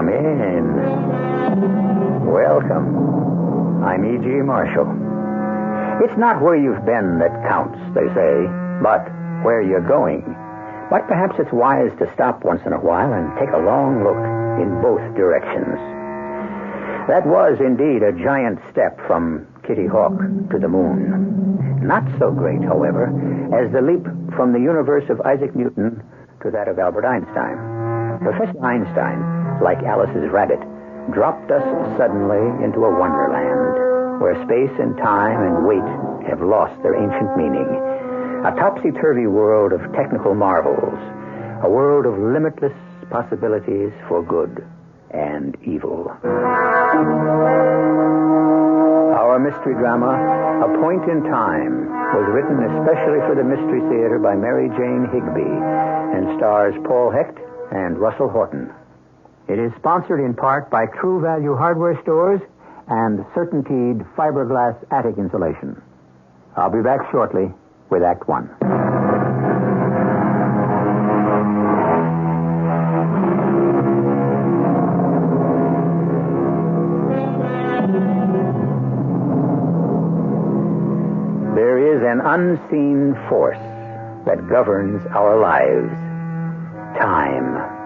Come in. Welcome. I'm E.G. Marshall. It's not where you've been that counts, they say, but where you're going. But perhaps it's wise to stop once in a while and take a long look in both directions. That was indeed a giant step from Kitty Hawk to the moon. Not so great, however, as the leap from the universe of Isaac Newton to that of Albert Einstein. Professor Einstein, like Alice's rabbit, dropped us suddenly into a wonderland where space and time and weight have lost their ancient meaning. A topsy-turvy world of technical marvels. A world of limitless possibilities for good and evil. Our mystery drama, A Point in Time, was written especially for the Mystery Theater by Mary Jane Higbee and stars Paul Hecht and Russell Horton. It is sponsored in part by True Value Hardware Stores and Certainteed Fiberglass Attic Insulation. I'll be back shortly with Act One. There is an unseen force that governs our lives. Time.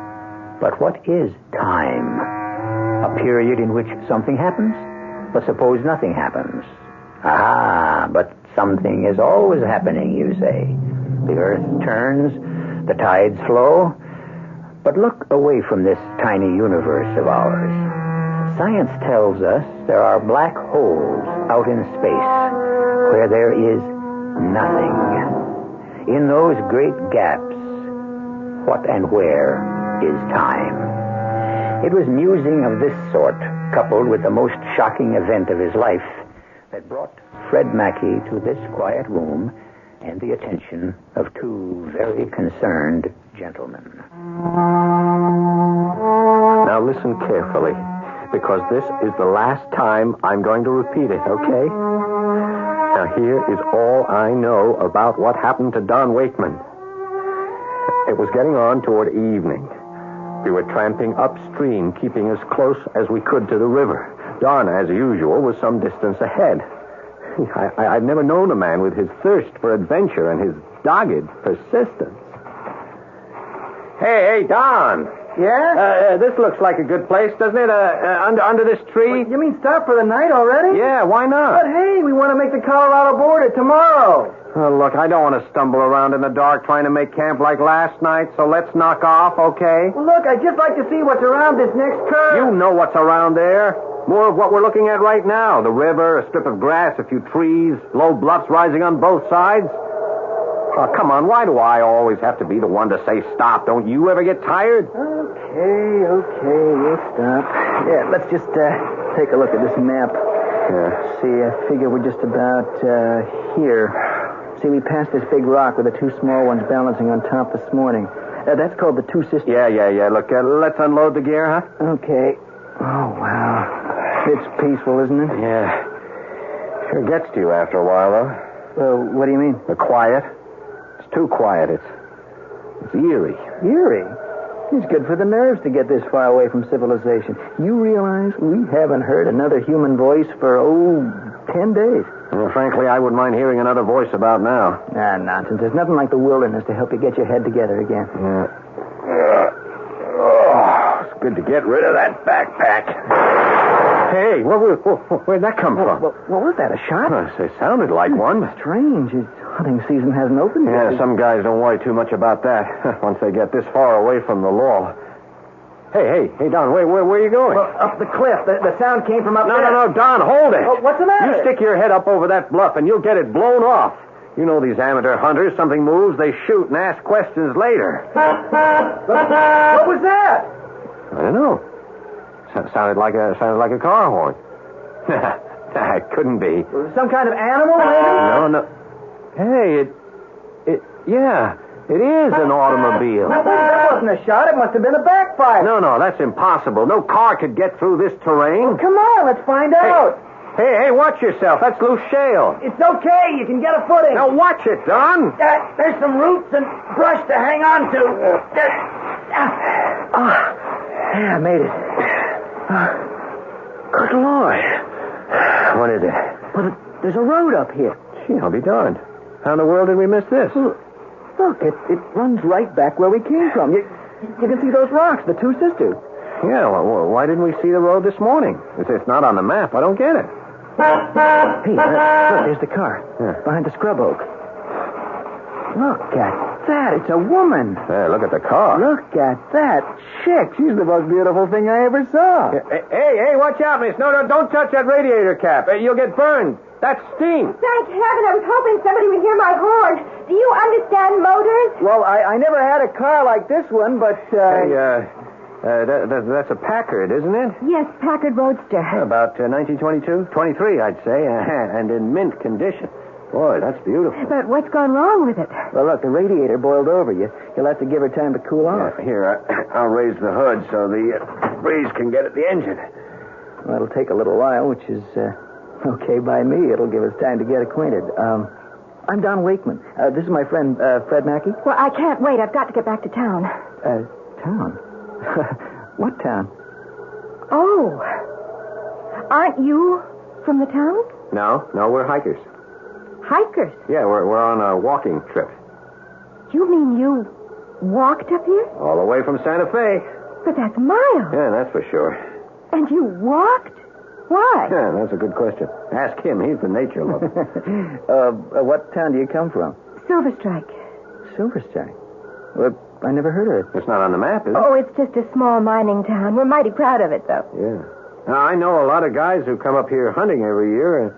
But what is time? A period in which something happens? But suppose nothing happens. Ah, but something is always happening, you say. The earth turns, the tides flow. But look away from this tiny universe of ours. Science tells us there are black holes out in space where there is nothing. In those great gaps, what and where is time? It was musing of this sort, coupled with the most shocking event of his life, that brought Fred Mackey to this quiet room and the attention of two very concerned gentlemen. Now listen carefully, because this is the last time I'm going to repeat it, okay? Now here is all I know about what happened to Don Wakeman. It was getting on toward evening. We were tramping upstream, keeping as close as we could to the river. Don, as usual, was some distance ahead. I've never known a man with his thirst for adventure and his dogged persistence. Hey, Don. Yeah? This looks like a good place, doesn't it? Under this tree? What, you mean stop for the night already? Yeah, why not? But hey, we want to make the Colorado border tomorrow. Oh, look, I don't want to stumble around in the dark trying to make camp like last night, so let's knock off, okay? Well, look, I'd just like to see what's around this next curve. You know what's around there. More of what we're looking at right now. The river, a strip of grass, a few trees, low bluffs rising on both sides. Oh, come on, why do I always have to be the one to say stop? Don't you ever get tired? Okay, we'll stop. Yeah, let's just take a look at this map. Yeah. See, I figure we're just about here. See, we passed this big rock with the two small ones balancing on top this morning. That's called the Two Sisters. Yeah. Look, let's unload the gear, huh? Okay. Oh, wow. It's peaceful, isn't it? Yeah. Sure gets to you after a while, though. What do you mean? The quiet. It's too quiet. It's eerie. Eerie? It's good for the nerves to get this far away from civilization. You realize we haven't heard another human voice for, 10 days. Well, frankly, I wouldn't mind hearing another voice about now. Ah, nonsense. There's nothing like the wilderness to help you get your head together again. Yeah. It's good to get rid of that backpack. Hey, where'd that come from? What was that, a shot? It sounded like one. Strange. Hunting season hasn't opened yet. Yeah, some guys don't worry too much about that once they get this far away from the law. Hey, Don, where are you going? Well, up the cliff. The sound came from up there. No, Don, hold it. Oh, what's the matter? You stick your head up over that bluff and you'll get it blown off. You know these amateur hunters, something moves, they shoot and ask questions later. What was that? I don't know. Sounded like a car horn. It couldn't be. Some kind of animal, maybe? No. Hey, it is an automobile. That wasn't a shot. It must have been a backfire. No, that's impossible. No car could get through this terrain. Well, come on, let's find out. Hey, watch yourself. That's loose shale. It's okay. You can get a footing. Now watch it, Don. There's some roots and brush to hang on to. Yeah, I made it. Good Lord. What is it? Well, there's a road up here. Gee, I'll be darned. How in the world did we miss this? Look, it runs right back where we came from. You can see those rocks, the two sisters. Yeah, well, why didn't we see the road this morning? It's not on the map. I don't get it. Hey, look, there's the car. Yeah. Behind the scrub oak. Look at that. It's a woman. Hey, look at the car. Look at that chick. She's the most beautiful thing I ever saw. Hey, watch out, miss. No, don't touch that radiator cap. You'll get burned. That's steam. Thank heaven. I was hoping somebody would hear my horn. Do you understand motors? Well, I never had a car like this one, but... That's a Packard, isn't it? Yes, Packard Roadster. About 1922? 23, I'd say, and in mint condition. Boy, that's beautiful. But what's gone wrong with it? Well, look, the radiator boiled over. You'll have to give her time to cool off. Here, I'll raise the hood so the breeze can get at the engine. Well, it'll take a little while, which is okay by me. It'll give us time to get acquainted. I'm Don Wakeman. This is my friend, Fred Mackey. Well, I can't wait. I've got to get back to town. Town? What town? Oh. Aren't you from the town? No, we're hikers. Hikers? Yeah, we're on a walking trip. You mean you walked up here? All the way from Santa Fe. But that's miles. Yeah, that's for sure. And you walked? Why? Yeah, that's a good question. Ask him. He's the nature lover. What town do you come from? Silver Strike. Silver Strike? Well, I never heard of it. It's not on the map, is it? Oh, it's just a small mining town. We're mighty proud of it, though. Yeah. Now, I know a lot of guys who come up here hunting every year, and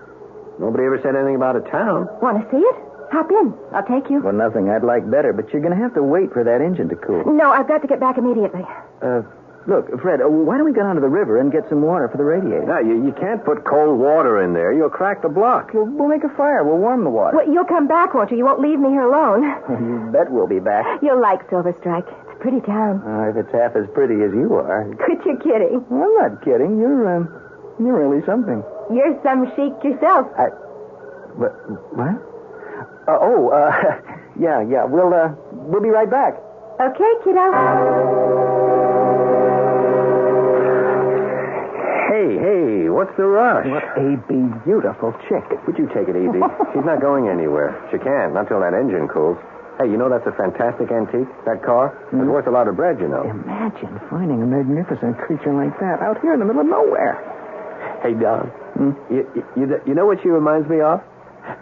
nobody ever said anything about a town. Want to see it? Hop in. I'll take you. Well, nothing I'd like better, but you're going to have to wait for that engine to cool. No, I've got to get back immediately. Look, Fred, why don't we go down to the river and get some water for the radiator? No, you can't put cold water in there. You'll crack the block. We'll make a fire. We'll warm the water. Well, you'll come back, won't you? You won't leave me here alone. You bet we'll be back. You'll like Silver Strike. It's a pretty town. If it's half as pretty as you are. Quit your kidding. Well, I'm not kidding. You're really something. You're some chic yourself. What? Yeah. We'll be right back. Okay, kiddo. Hey, what's the rush? What a beautiful chick. Would you take it easy? She's not going anywhere. She can't, not till that engine cools. Hey, you know that's a fantastic antique, that car? It's worth a lot of bread, you know. Imagine finding a magnificent creature like that out here in the middle of nowhere. Hey, Don, you know what she reminds me of?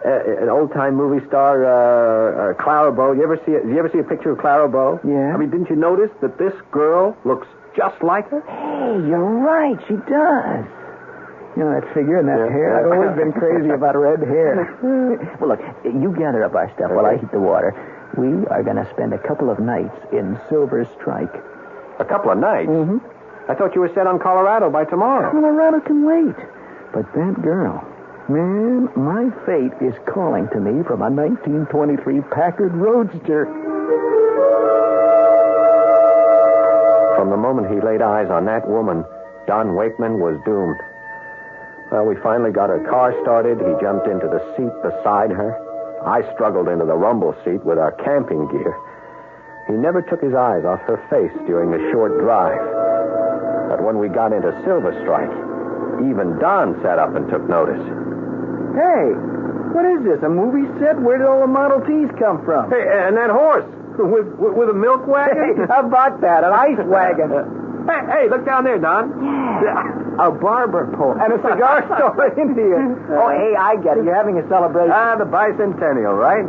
An old-time movie star, Clara Bow. You ever see a picture of Clara Bow? Yeah. I mean, didn't you notice that this girl looks just like her? Hey, you're right. She does. You know, that figure and that hair. I've always been crazy about red hair. Well, look, you gather up our stuff while I heat the water. We are going to spend a couple of nights in Silver Strike. A couple of nights? Mm-hmm. I thought you were set on Colorado by tomorrow. Colorado can wait. But that girl, man, my fate is calling to me from a 1923 Packard Roadster. From the moment he laid eyes on that woman, Don Wakeman was doomed. Well, we finally got her car started. He jumped into the seat beside her. I struggled into the rumble seat with our camping gear. He never took his eyes off her face during the short drive. But when we got into Silver Strike, even Don sat up and took notice. Hey, what is this, a movie set? Where did all the Model Ts come from? Hey, and that horse with a milk wagon? Hey, how about that, an ice wagon? Hey, look down there, Don. A barber pole. And a cigar store in here. Oh, hey, I get it. You're having a celebration. The bicentennial, right?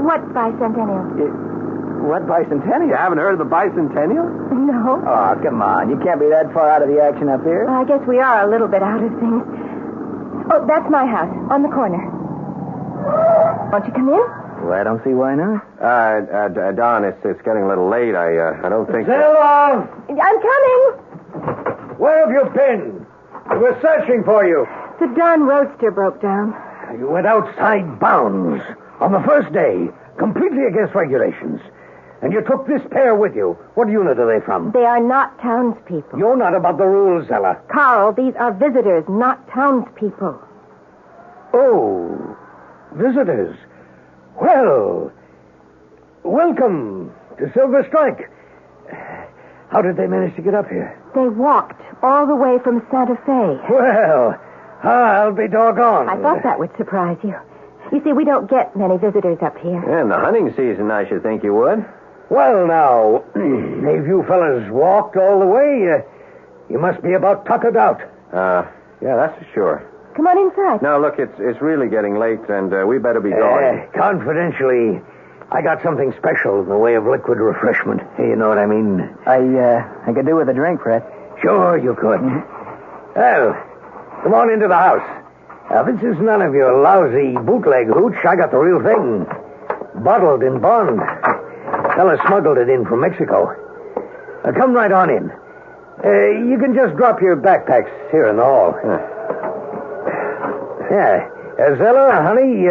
What bicentennial? What bicentennial? You haven't heard of the bicentennial? No. Oh, come on. You can't be that far out of the action up here. I guess we are a little bit out of things. Oh, that's my house, on the corner. Won't you come in? Well, I don't see why not. Don, it's getting a little late. I don't think... I'm coming. Where have you been? We're searching for you. The Don Roadster broke down. You went outside bounds on the first day, completely against regulations. And you took this pair with you. What unit are they from? They are not townspeople. You're not about the rules, Ella. Carl, these are visitors, not townspeople. Oh, visitors. Well, welcome to Silver Strike. How did they manage to get up here? They walked all the way from Santa Fe. Well, I'll be doggone. I thought that would surprise you. You see, we don't get many visitors up here. Yeah, in the hunting season, I should think you would. Well, now, if you fellas walked all the way, you must be about tuckered out. Yeah, that's for sure. Come on inside. Now, look, it's really getting late, and we better be going. Confidentially, I got something special in the way of liquid refreshment. You know what I mean? I could do with a drink, Fred. Sure, you could. Well, come on into the house. Now, this is none of your lousy bootleg hooch. I got the real thing. Bottled in bond. Fella smuggled it in from Mexico. Now, come right on in. You can just drop your backpacks here in the hall. Yeah. Zella, honey,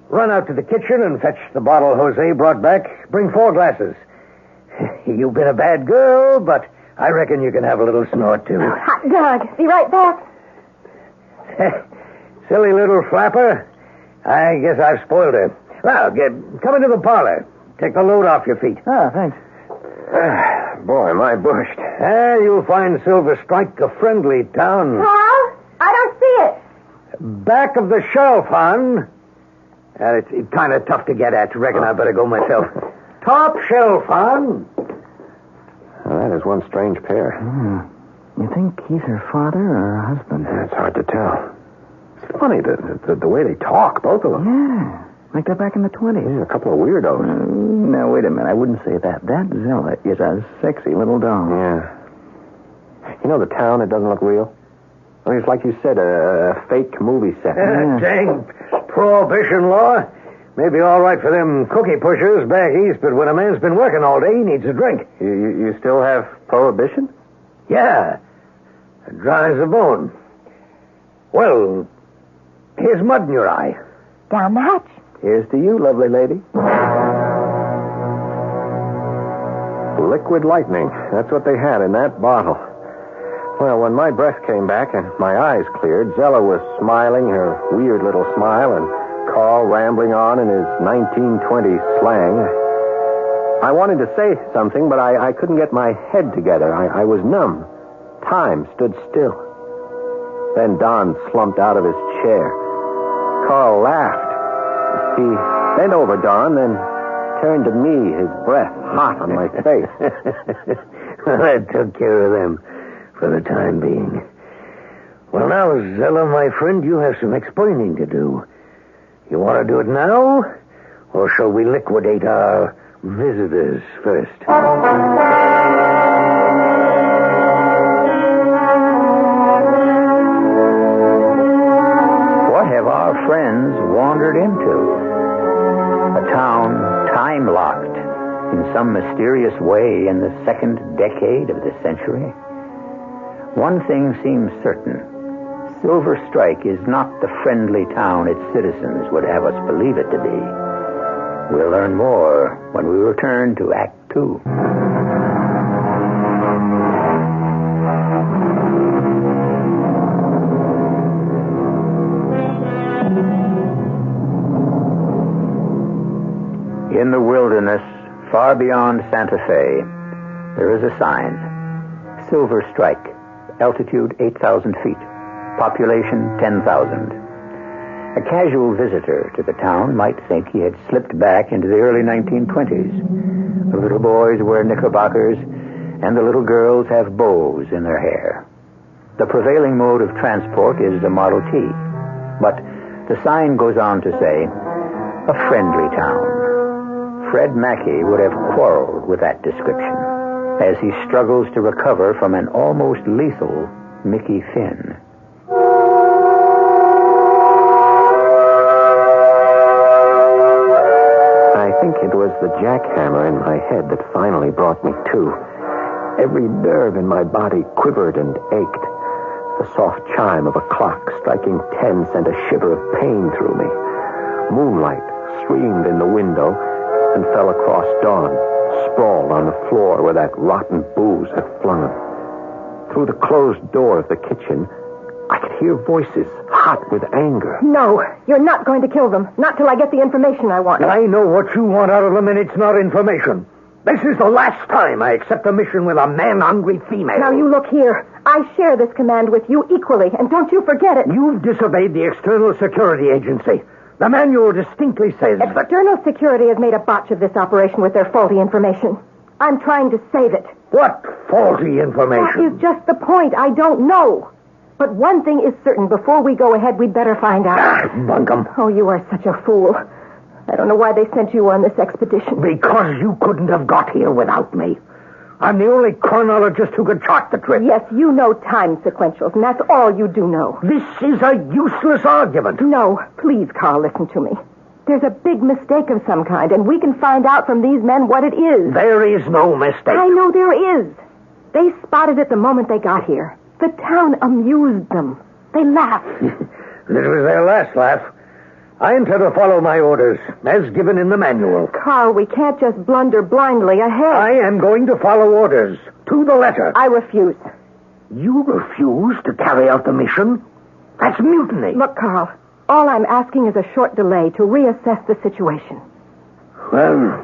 run out to the kitchen and fetch the bottle Jose brought back. Bring 4 glasses. You've been a bad girl, but I reckon you can have a little snort, too. Hot dog. Be right back. Silly little flapper. I guess I've spoiled her. Well, come into the parlor. Take the load off your feet. Oh, thanks. Boy, am I bushed. You'll find Silver Strike a friendly town. Carl? I don't see it. Back of the shelf, hon. It's kind of tough to get at. Reckon I better go myself. Top shelf, hon. Well, that is one strange pair. You think he's her father or her husband? It's hard to tell. It's funny, the way they talk, both of them. Yeah, like they're back in the 20s. Yeah, a couple of weirdos. No, wait a minute. I wouldn't say that. That Zella is a sexy little doll. Yeah. You know the town, it doesn't look real? I mean, it's like you said, a fake movie set. Dang prohibition law. Maybe all right for them cookie pushers back east, but when a man's been working all day, he needs a drink. You still have prohibition? Yeah. Dry as a bone. Well, here's mud in your eye. Down the hatch. Here's to you, lovely lady. Liquid lightning. That's what they had in that bottle. Well, when my breath came back and my eyes cleared, Zella was smiling her weird little smile and Carl rambling on in his 1920s slang. I wanted to say something, but I couldn't get my head together. I was numb. Time stood still. Then Don slumped out of his chair. Carl laughed. He bent over Don, then turned to me, his breath hot on my face. Well, that took care of them for the time being. Well, now, Zella, my friend, you have some explaining to do. You want to do it now, or shall we liquidate our visitors first? What have our friends wandered into? A town time-locked in some mysterious way in the 2nd decade of the century? One thing seems certain. Silver Strike is not the friendly town its citizens would have us believe it to be. We'll learn more when we return to Act 2. In the wilderness, far beyond Santa Fe, there is a sign. Silver Strike, altitude 8,000 feet, population 10,000. A casual visitor to the town might think he had slipped back into the early 1920s. The little boys wear knickerbockers, and the little girls have bows in their hair. The prevailing mode of transport is the Model T. But the sign goes on to say, a friendly town. Fred Mackey would have quarreled with that description as he struggles to recover from an almost lethal Mickey Finn. I think it was the jackhammer in my head that finally brought me to. Every nerve in my body quivered and ached. The soft chime of a clock striking 10 sent a shiver of pain through me. Moonlight streamed in the window and fell across Dawn, sprawled on the floor where that rotten booze had flung him. Through the closed door of the kitchen, I could hear voices, hot with anger. No, you're not going to kill them. Not till I get the information I want. I know what you want out of them, and it's not information. This is the last time I accept a mission with a man-hungry female. Now, you look here. I share this command with you equally, and don't you forget it. You've disobeyed the External Security Agency. The manual distinctly says that... External Security has made a botch of this operation with their faulty information. I'm trying to save it. What faulty information? That is just the point. I don't know. But one thing is certain. Before we go ahead, we'd better find out. Bunkum. Oh, you are such a fool. I don't know why they sent you on this expedition. Because you couldn't have got here without me. I'm the only chronologist who could chart the trip. Yes, you know time sequentials, and that's all you do know. This is a useless argument. No, please, Carl, listen to me. There's a big mistake of some kind, and we can find out from these men what it is. There is no mistake. I know there is. They spotted it the moment they got here. The town amused them. They laughed. This was their last laugh. I intend to follow my orders, as given in the manual. Carl, we can't just blunder blindly ahead. I am going to follow orders, to the letter. I refuse. You refuse to carry out the mission? That's mutiny. Look, Carl, all I'm asking is a short delay to reassess the situation. Well,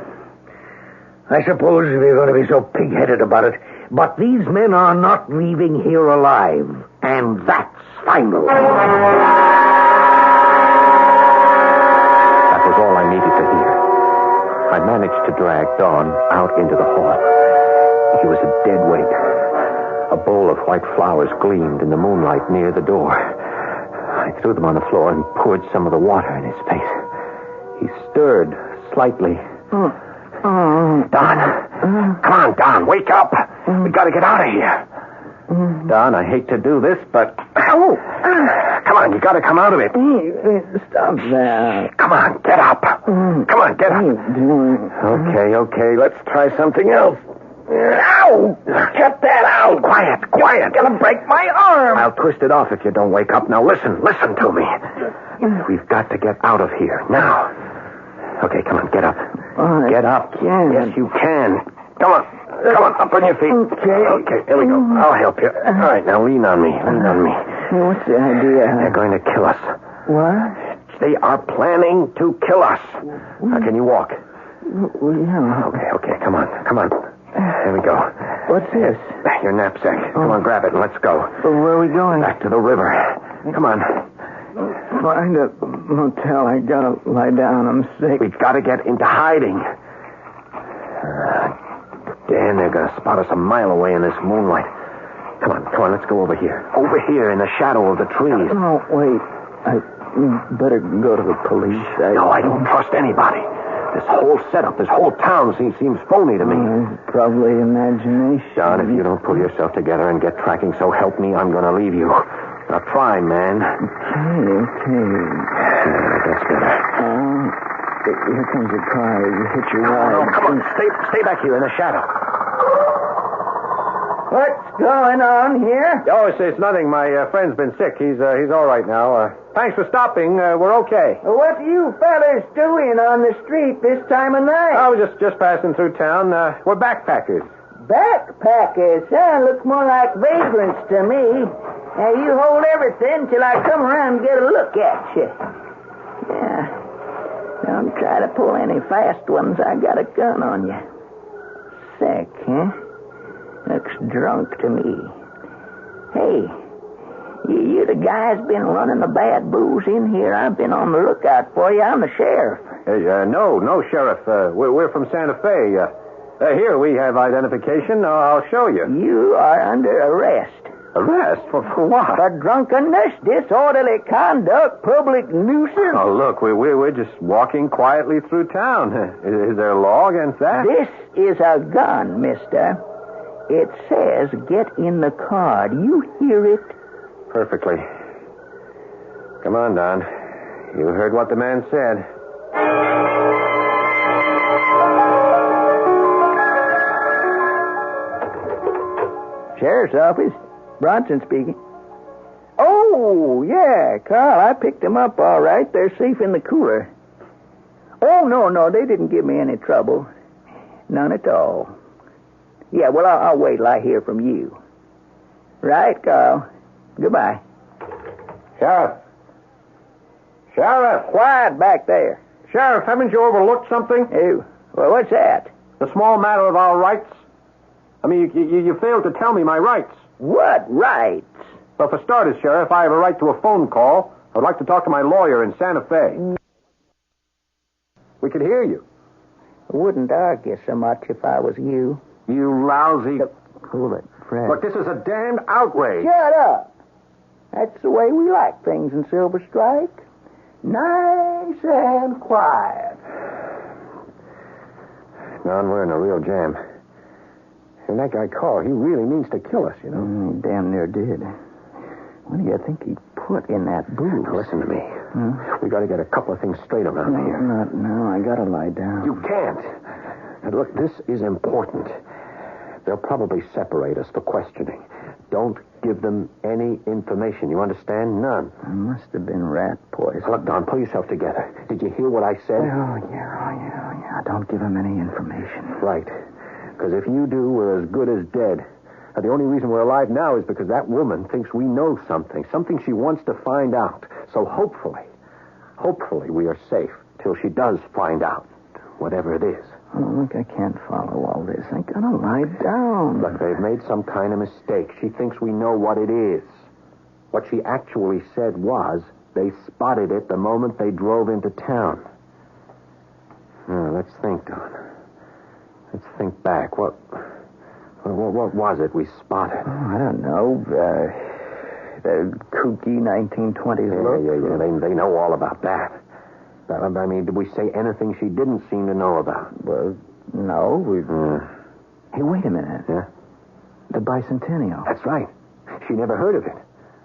I suppose if you're going to be so pig-headed about it, but these men are not leaving here alive, and that's final. That was all I needed to hear. I managed to drag Don out into the hall. He was a dead weight. A bowl of white flowers gleamed in the moonlight near the door. I threw them on the floor and poured some of the water in his face. He stirred slightly. Don. Come on, Don. Wake up. We got to get out of here. Don, I hate to do this, but... Come on, you got to come out of it. Stop that. Come on, get up. Come on, get up. Okay, let's try something else. Ow! Get that out. Quiet. You're going to break my arm. I'll twist it off if you don't wake up. Now listen to me. We've got to get out of here now. Okay, come on, get up. Get up. Yes, you can. Come on, up on your feet. Okay, here we go. I'll help you. All right, now lean on me. What's the idea? They're going to kill us. What? They are planning to kill us. Can you walk? Yeah. Okay, come on. There we go. What's this? Your knapsack. Come on, grab it and let's go. Where are we going? Back to the river. Come on. Find a motel. I gotta lie down. I'm sick. We've got to get into hiding. Dan, they're going to spot us a mile away in this moonlight. Come on, let's go over here. Over here in the shadow of the trees. Oh, wait. I better go to the police. No, I don't trust anybody. This whole setup, this whole town seems phony to me. Probably imagination. Don, if you don't pull yourself together and get tracking, so help me, I'm going to leave you. Now try, man. Okay. That's better. Here comes your car. You hit your wire. No, come on. Stay back here in the shadow. What's going on here? Oh, it's nothing. My friend's been sick. He's all right now. Thanks for stopping. We're okay. What are you fellas doing on the street this time of night? I was just passing through town. We're backpackers. Backpackers, huh? Looks more like vagrants to me. Now, you hold everything till I come around and get a look at you. Yeah. Don't try to pull any fast ones. I got a gun on you. Sick, huh? Looks drunk to me. Hey, you the guy's been running the bad booze in here. I've been on the lookout for you. I'm the sheriff. No, Sheriff. We're from Santa Fe. Here, we have identification. I'll show you. You are under arrest. Arrest? For what? For drunkenness, disorderly conduct, public nuisance. Oh, look, we're just walking quietly through town. Is there a law against that? This is a gun, mister. It says get in the car. Do you hear it? Perfectly. Come on, Don. You heard what the man said. Sheriff's office. Bronson speaking. Oh, yeah, Carl, I picked them up all right. They're safe in the cooler. Oh, no, they didn't give me any trouble. None at all. Yeah, well, I'll wait till I hear from you. Right, Carl. Goodbye. Sheriff. Quiet back there. Sheriff, haven't you overlooked something? Oh, well, what's that? The small matter of our rights? I mean, you failed to tell me my rights. What rights? Well, for starters, Sheriff, I have a right to a phone call. I would like to talk to my lawyer in Santa Fe. We could hear you. I wouldn't argue so much if I was you. You lousy... Cool it, Fred. Look, this is a damned outrage. Shut up. That's the way we like things in Silver Strike. Nice and quiet. Don, we're in a real jam. And that guy Carl, he really means to kill us, you know. He damn near did. What do you think he put in that booze? Now, listen to me. We got to get a couple of things straight around here. Not now. I got to lie down. You can't. And look, this is important. They'll probably separate us for questioning. Don't give them any information. You understand? None. It must have been rat poison. Now, look, Don, pull yourself together. Did you hear what I said? Oh, yeah. Don't give him any information. Right. Because if you do, we're as good as dead. Now, the only reason we're alive now is because that woman thinks we know something she wants to find out. So hopefully we are safe till she does find out, whatever it is. Oh, look, I can't follow all this. I gotta lie down. Look, they've made some kind of mistake. She thinks we know what it is. What she actually said was they spotted it the moment they drove into town. Now, let's think, Don. Let's think back. What was it we spotted? Oh, I don't know. The kooky 1920s look. Yeah. They know all about that. I mean, did we say anything she didn't seem to know about? Well, no. Hey, wait a minute. Yeah? The bicentennial. That's right. She never heard of it.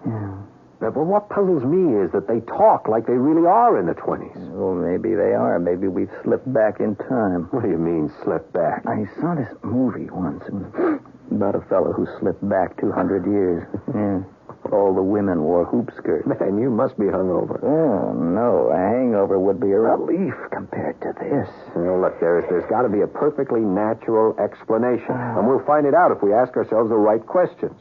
Yeah. But what puzzles me is that they talk like they really are in the 20s. Well, maybe they are. Maybe we've slipped back in time. What do you mean, slip back? I saw this movie once about a fellow who slipped back 200 years. Yeah. All the women wore hoop skirts. Man, you must be hungover. Oh, no. A hangover would be a relief compared to this. Well, look, there's got to be a perfectly natural explanation. And we'll find it out if we ask ourselves the right questions.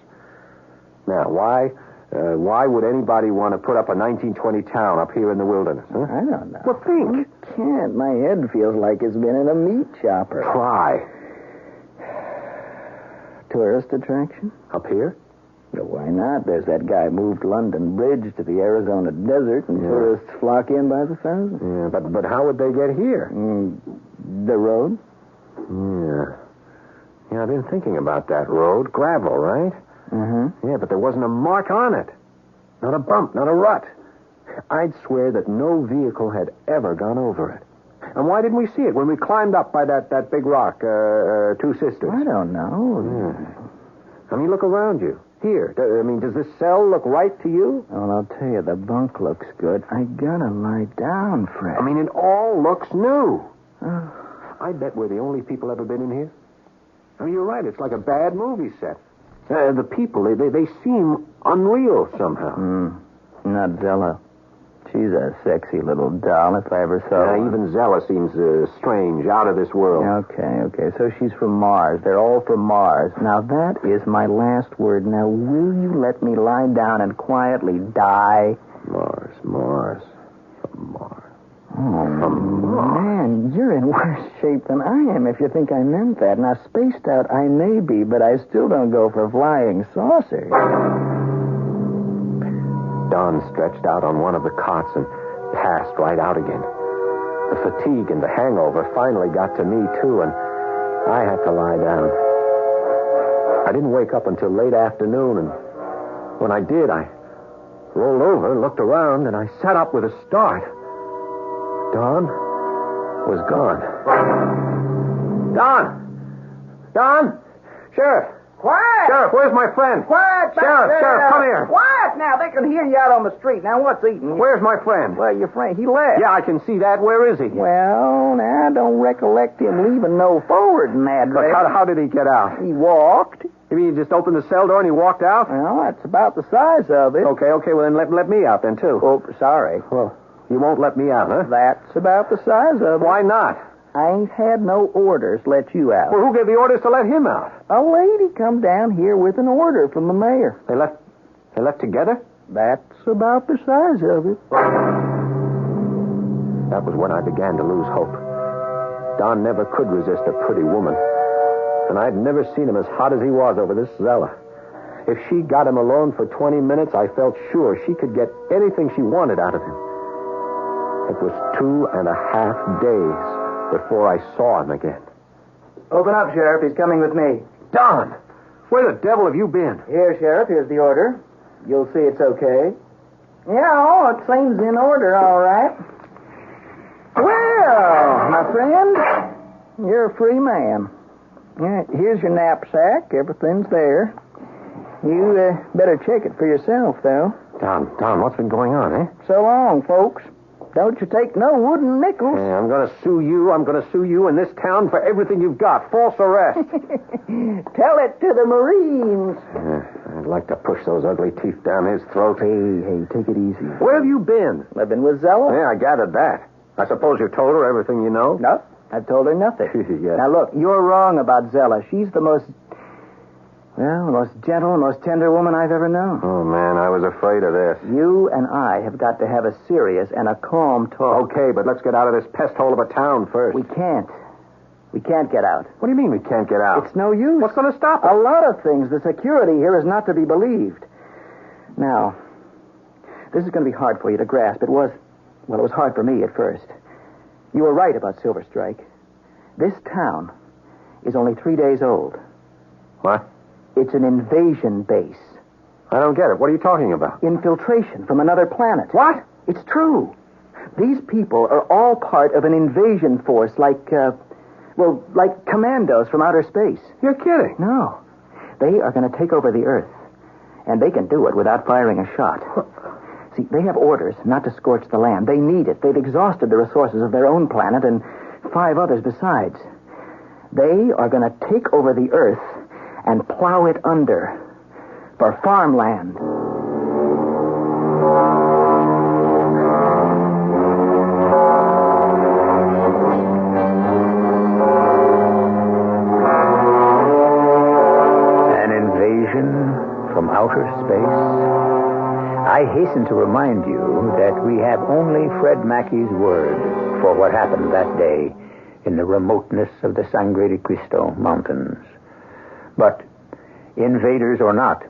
Now, why would anybody want to put up a 1920 town up here in the wilderness? Huh? I don't know. Well, think. I can't. My head feels like it's been in a meat chopper. Try. Tourist attraction? Up here? Well, why not? There's that guy moved London Bridge to the Arizona desert, and tourists flock in by the thousands. Yeah, but how would they get here? The road? Yeah, I've been thinking about that road. Gravel, right? Mm-hmm. Yeah, but there wasn't a mark on it. Not a bump, not a rut. I'd swear that no vehicle had ever gone over it. And why didn't we see it when we climbed up by that big rock, Two Sisters? I don't know. I mean, look around you. Here. Does this cell look right to you? Well, I'll tell you, the bunk looks good. I gotta lie down, Fred. I mean, it all looks new. I bet we're the only people ever been in here. I mean, you're right. It's like a bad movie set. The people, they seem unreal somehow. Not Zella. She's a sexy little doll if I ever saw her. Even Zella seems strange, out of this world. Okay. So she's from Mars. They're all from Mars. Now, that is my last word. Now, will you let me lie down and quietly die? Mars. Oh, man, you're in worse shape than I am if you think I meant that. Now, spaced out I may be, but I still don't go for flying saucers. Don stretched out on one of the cots and passed right out again. The fatigue and the hangover finally got to me, too, and I had to lie down. I didn't wake up until late afternoon, and when I did, I rolled over, looked around, and I sat up with a start. Don was gone. Don! Sheriff! Quiet! Sheriff, where's my friend? Quiet! Sheriff, come here. Quiet now. They can hear you out on the street. Now, what's eating you? Where's my friend? Well, your friend, he left. Yeah, I can see that. Where is he? Well, now, I don't recollect him leaving no forwarding address. But how did he get out? He walked. You mean he just opened the cell door and he walked out? Well, that's about the size of it. Okay, well, then let me out then, too. Oh, sorry. Well, you won't let me out, huh? That's about the size of it. Why not? I ain't had no orders let you out. Well, who gave the orders to let him out? A lady come down here with an order from the mayor. They left together? That's about the size of it. That was when I began to lose hope. Don never could resist a pretty woman. And I'd never seen him as hot as he was over this Zella. If she got him alone for 20 minutes, I felt sure she could get anything she wanted out of him. It was 2.5 days before I saw him again. Open up, Sheriff. He's coming with me. Don! Where the devil have you been? Here, Sheriff. Here's the order. You'll see it's okay. Yeah, it seems in order, all right. Well, my friend, you're a free man. Yeah, here's your knapsack. Everything's there. You better check it for yourself, though. Don, what's been going on, eh? So long, folks. Don't you take no wooden nickels. Yeah, I'm going to sue you. I'm going to sue you in this town for everything you've got. False arrest. Tell it to the Marines. I'd like to push those ugly teeth down his throat. Hey, take it easy. Where have you been? I've been with Zella. Yeah, I gathered that. I suppose you told her everything you know? No, I've told her nothing. Yes. Now, look, you're wrong about Zella. She's the most gentle, most tender woman I've ever known. Oh, man, I was afraid of this. You and I have got to have a serious and a calm talk. Okay, but let's get out of this pest hole of a town first. We can't. We can't get out. What do you mean we can't get out? It's no use. What's going to stop us? A lot of things. The security here is not to be believed. Now, this is going to be hard for you to grasp. It was hard for me at first. You were right about Silver Strike. This town is only 3 days old. What? It's an invasion base. I don't get it. What are you talking about? Infiltration from another planet. What? It's true. These people are all part of an invasion force like commandos from outer space. You're kidding. No. They are going to take over the Earth. And they can do it without firing a shot. See, they have orders not to scorch the land. They need it. They've exhausted the resources of their own planet and 5 others besides. They are going to take over the Earth and plow it under for farmland. An invasion from outer space? I hasten to remind you that we have only Fred Mackey's word for what happened that day in the remoteness of the Sangre de Cristo Mountains. But, invaders or not,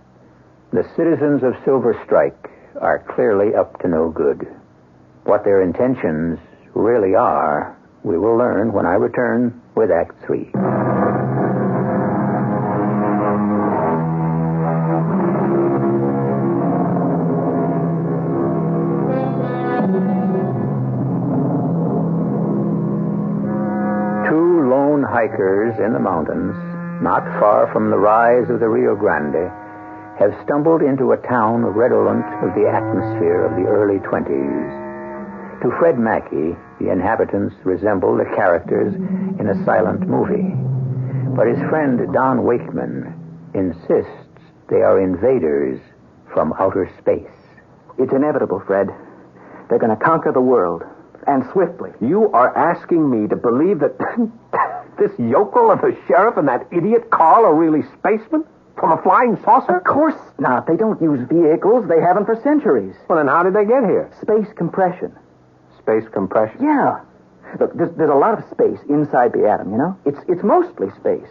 the citizens of Silver Strike are clearly up to no good. What their intentions really are, we will learn when I return with Act 3. Two lone hikers in the mountains, not far from the rise of the Rio Grande, have stumbled into a town redolent of the atmosphere of the early 20s. To Fred Mackey, the inhabitants resemble the characters in a silent movie. But his friend Don Wakeman insists they are invaders from outer space. It's inevitable, Fred. They're going to conquer the world, and swiftly. You are asking me to believe that this yokel of a sheriff and that idiot Carl are really spacemen? From a flying saucer? Of course not. They don't use vehicles. They haven't for centuries. Well, then how did they get here? Space compression. Space compression? Yeah. Look, there's a lot of space inside the atom, you know? It's mostly space.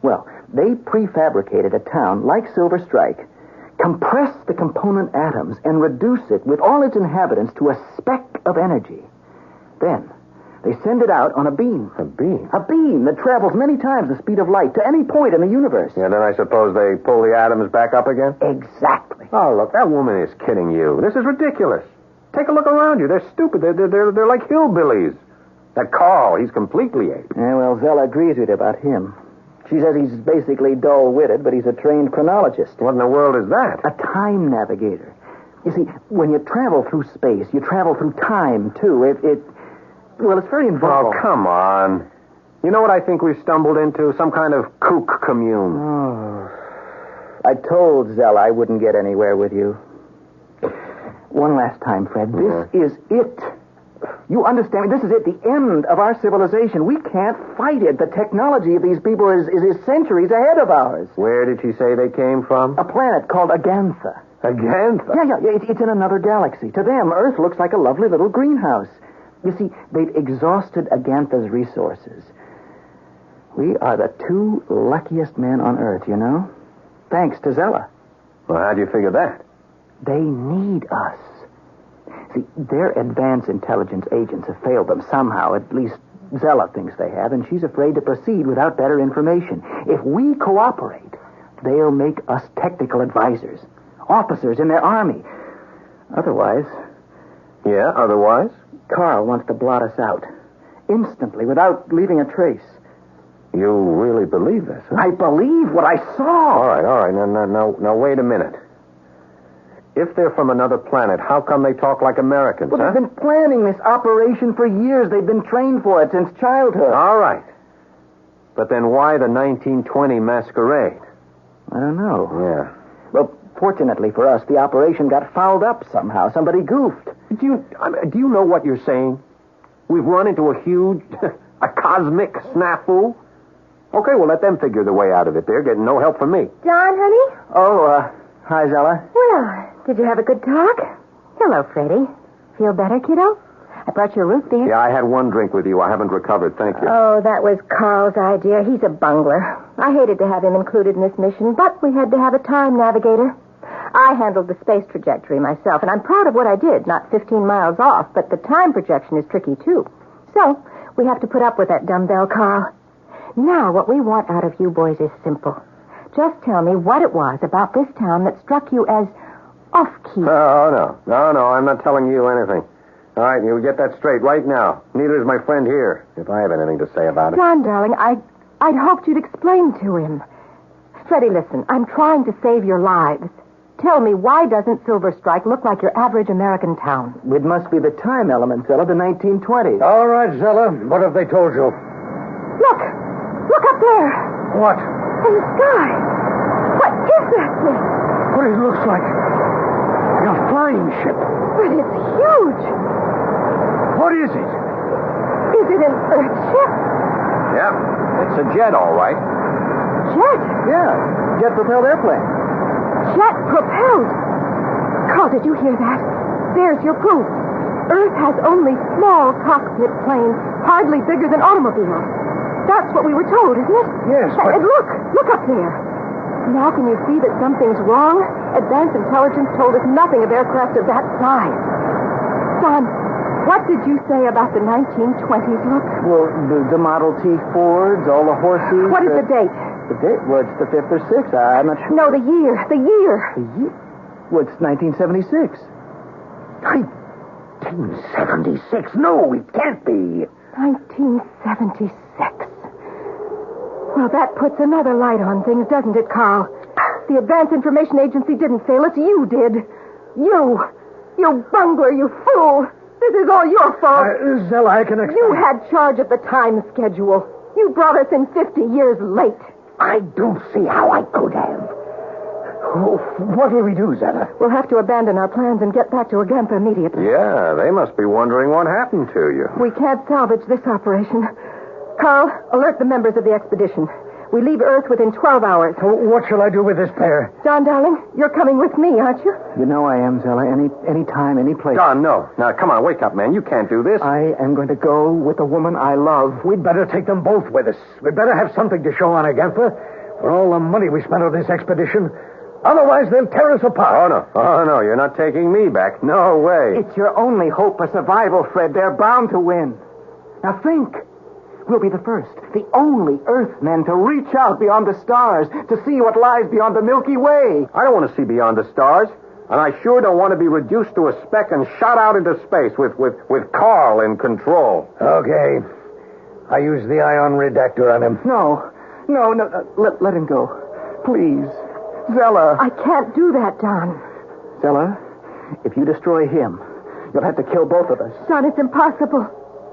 Well, they prefabricated a town like Silver Strike, compressed the component atoms, and reduce it with all its inhabitants to a speck of energy. Then they send it out on a beam. A beam? A beam that travels many times the speed of light to any point in the universe. Yeah, then I suppose they pull the atoms back up again? Exactly. Oh, look, that woman is kidding you. This is ridiculous. Take a look around you. They're stupid. They're like hillbillies. That Carl, he's completely ape. Yeah, well, Zella agrees with you about him. She says he's basically dull-witted, but he's a trained chronologist. What in the world is that? A time navigator. You see, when you travel through space, you travel through time, too. Well, it's very involved. Oh, come on. You know what I think we've stumbled into? Some kind of kook commune. Oh. I told Zella I wouldn't get anywhere with you. One last time, Fred. This is it. You understand? This is it, the end of our civilization. We can't fight it. The technology of these people is centuries ahead of ours. Where did she say they came from? A planet called Agantha. Agantha? Yeah, it's in another galaxy. To them, Earth looks like a lovely little greenhouse. You see, they've exhausted Agantha's resources. We are the 2 luckiest men on Earth, you know? Thanks to Zella. Well, how do you figure that? They need us. See, their advanced intelligence agents have failed them somehow. At least Zella thinks they have, and she's afraid to proceed without better information. If we cooperate, they'll make us technical advisors, officers in their army. Otherwise... Yeah, otherwise? Carl wants to blot us out. Instantly, without leaving a trace. You really believe this, huh? I believe what I saw. All right. Now, wait a minute. If they're from another planet, how come they talk like Americans, Well, huh? they've been planning this operation for years. They've been trained for it since childhood. All right. But then why the 1920 masquerade? I don't know. Yeah. Well, fortunately for us, the operation got fouled up somehow. Somebody goofed. Do you know what you're saying? We've run into a huge, a cosmic snafu. Okay, well, let them figure the way out of it. They're getting no help from me. John, honey? Oh, hi, Zella. Well, did you have a good talk? Hello, Freddie. Feel better, kiddo? I brought you a root beer. Yeah, I had one drink with you. I haven't recovered. Thank you. Oh, that was Carl's idea. He's a bungler. I hated to have him included in this mission, but we had to have a time navigator. I handled the space trajectory myself, and I'm proud of what I did. Not 15 miles off, but the time projection is tricky, too. So, we have to put up with that dumbbell, Carl. Now, what we want out of you boys is simple. Just tell me what it was about this town that struck you as off-key. Oh, no, I'm not telling you anything. All right, you get that straight right now. Neither is my friend here, if I have anything to say about it. John, darling, I'd hoped you'd explain to him. Freddie, listen, I'm trying to save your lives. Tell me, why doesn't Silver Strike look like your average American town? It must be the time element, Zella, the 1920s. All right, Zella. What have they told you? Look! Look up there! What? In the sky! What is that thing? What it looks like. A flying ship. But it's huge! What is it? Is it an Earth ship? Yeah, it's a jet, all right. Jet? Yeah, jet-propelled airplane. Jet-propelled? Carl, did you hear that? There's your proof. Earth has only small cockpit planes, hardly bigger than automobiles. That's what we were told, isn't it? Yes, but... And look up there. Now can you see that something's wrong? Advanced intelligence told us nothing of aircraft of that size. Son, what did you say about the 1920s look? Well, the Model T Fords, all the horses. What is the date? The date? Well, it's the 5th or 6th. I'm not sure. No, the year. The year. The year? Well, it's 1976. 1976? No, it can't be. 1976. Well, that puts another light on things, doesn't it, Carl? The Advanced Information Agency didn't fail us. You did. You bungler, you fool. This is all your fault. Zella, I can explain. You had charge of the time schedule. You brought us in 50 years late. I don't see how I could have. Oh, what will we do, Zella? We'll have to abandon our plans and get back to Agantha immediately. Yeah, they must be wondering what happened to you. We can't salvage this operation. Carl, alert the members of the expedition. We leave Earth within 12 hours. What shall I do with this pair? John, darling, you're coming with me, aren't you? You know I am, Zella. Any time, any place. John, no. Now, come on, wake up, man. You can't do this. I am going to go with the woman I love. We'd better take them both with us. We'd better have something to show on Agantha for all the money we spent on this expedition. Otherwise, they'll tear us apart. Oh, no. You're not taking me back. No way. It's your only hope for survival, Fred. They're bound to win. Now think. We'll be the first, the only Earthmen to reach out beyond the stars, to see what lies beyond the Milky Way. I don't want to see beyond the stars, and I sure don't want to be reduced to a speck and shot out into space with Carl in control. Okay. I use the ion redactor on him. No. Let him go. Please. Zella. I can't do that, John. Zella, if you destroy him, you'll have to kill both of us. John, it's impossible.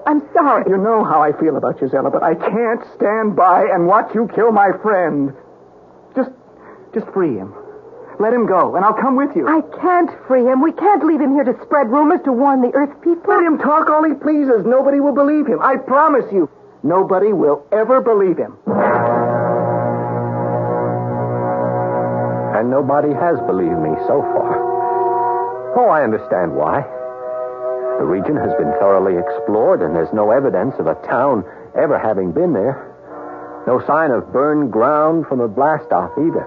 I'm sorry. You know how I feel about you, Zella, but I can't stand by and watch you kill my friend. Just free him. Let him go, and I'll come with you. I can't free him. We can't leave him here to spread rumors to warn the Earth people. Let him talk all he pleases. Nobody will believe him. I promise you. Nobody will ever believe him. And nobody has believed me so far. Oh, I understand why. The region has been thoroughly explored, and there's no evidence of a town ever having been there. No sign of burned ground from a blast-off either.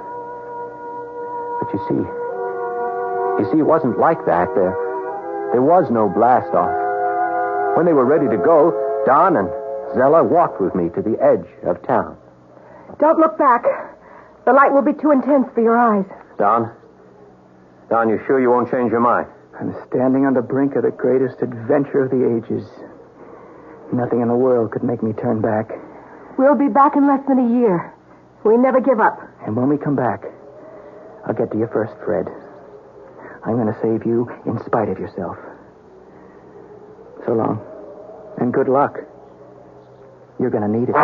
But you see, it wasn't like that. There was no blast-off. When they were ready to go, Don and Zella walked with me to the edge of town. Don't look back. The light will be too intense for your eyes. Don, you sure you won't change your mind? I'm standing on the brink of the greatest adventure of the ages. Nothing in the world could make me turn back. We'll be back in less than a year. We never give up. And when we come back, I'll get to you first, Fred. I'm going to save you in spite of yourself. So long. And good luck. You're going to need it.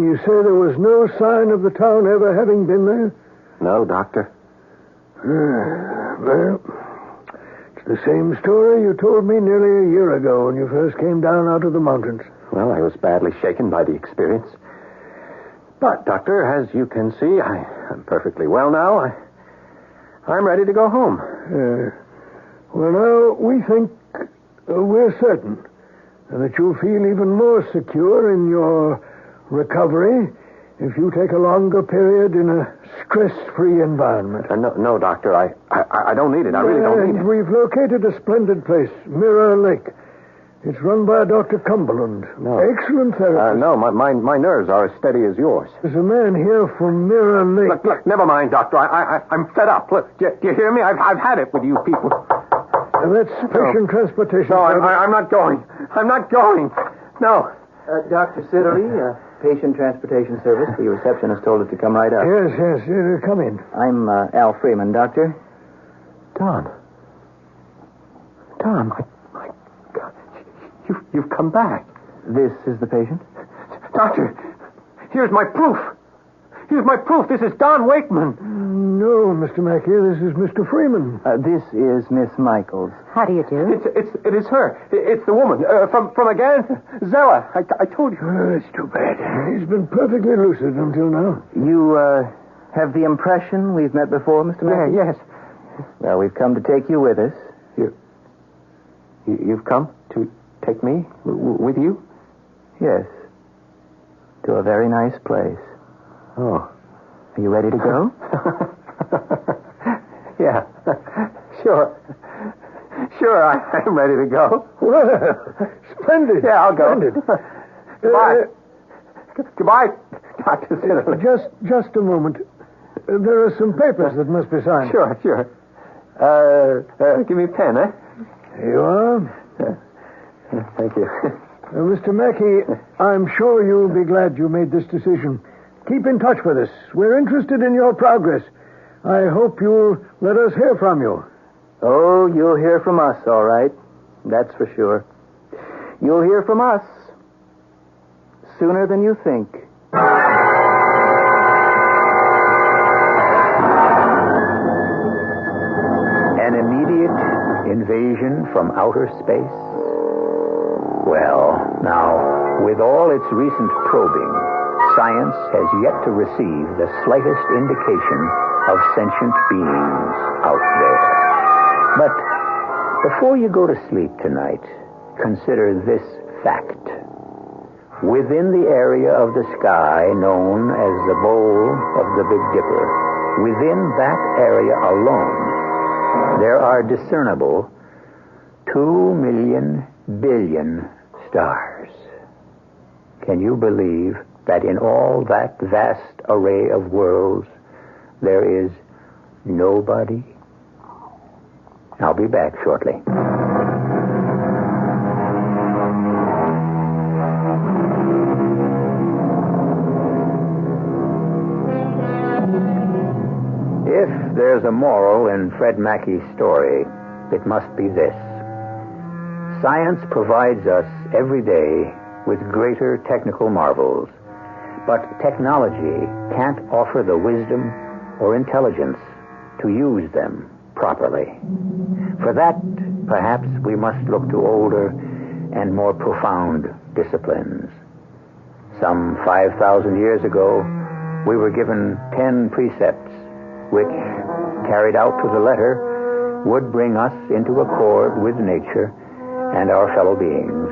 You say there was no sign of the town ever having been there? No, Doctor. Well, it's the same story you told me nearly a year ago when you first came down out of the mountains. Well, I was badly shaken by the experience. But, Doctor, as you can see, I'm perfectly well now. I'm ready to go home. Well, now, we think we're certain that you'll feel even more secure in your recovery if you take a longer period in a stress-free environment. No, Doctor, I don't need it. I really don't need it. We've located a splendid place, Mirror Lake. It's run by Dr. Cumberland. No. Excellent therapist. No, my nerves are as steady as yours. There's a man here from Mirror Lake. Look, never mind, Doctor. I'm fed up. Look, do you hear me? I've had it with you people. That's patient transportation. No, I'm not going. I'm not going. No. Dr. Siddery, Patient Transportation Service. The receptionist told us to come right up. Yes. Come in. I'm Al Freeman, Doctor. Don, my God, you've come back. This is the patient? Doctor, here's my proof. This is Don Wakeman. No, Mr. Mackey, this is Mr. Freeman. This is Miss Michaels. How do you do? It is her. It's the woman from again, Zella. I told you. It's too bad. He's been perfectly lucid until now. You have the impression we've met before, Mr. Mackey? Yes. Well, we've come to take you with us. You've come to take me with you? Yes. To a very nice place. Oh. Are you ready to go? Yeah. Sure, I'm ready to go. Well, splendid. Yeah, I'll go. Splendid. Goodbye, Dr. Siddery. Just a moment. There are some papers that must be signed. Sure. Give me a pen, eh? Here you are. Thank you. Mr. Mackey, I'm sure you'll be glad you made this decision. Keep in touch with us. We're interested in your progress. I hope you'll let us hear from you. Oh, you'll hear from us, all right. That's for sure. You'll hear from us sooner than you think. An immediate invasion from outer space? Well, now, with all its recent probing, science has yet to receive the slightest indication of sentient beings out there. But before you go to sleep tonight, consider this fact. Within the area of the sky known as the bowl of the Big Dipper, within that area alone, there are discernible 2 million billion stars. Can you believe that in all that vast array of worlds, there is nobody? I'll be back shortly. If there's a moral in Fred Mackey's story, it must be this. Science provides us every day with greater technical marvels, but technology can't offer the wisdom or intelligence to use them properly. For that, perhaps we must look to older and more profound disciplines. Some 5,000 years ago, we were given 10 precepts, which, carried out to the letter, would bring us into accord with nature and our fellow beings.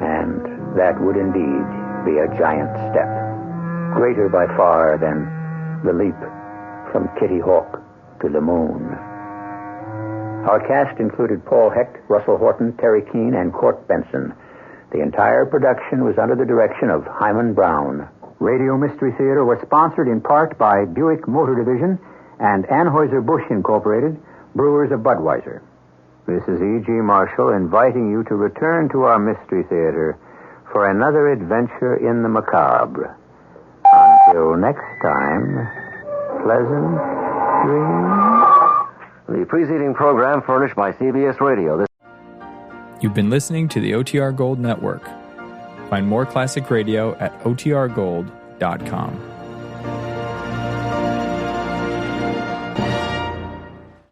And that would indeed be a giant step, greater by far than the leap from Kitty Hawk to the moon. Our cast included Paul Hecht, Russell Horton, Terry Keane, and Court Benson. The entire production was under the direction of Hyman Brown. Radio Mystery Theater was sponsored in part by Buick Motor Division and Anheuser-Busch Incorporated, brewers of Budweiser. This is E.G. Marshall inviting you to return to our Mystery Theater for another adventure in the macabre. Until next time, pleasant dreams. The preceding program furnished by CBS Radio. You've been listening to the OTR Gold Network. Find more classic radio at otrgold.com.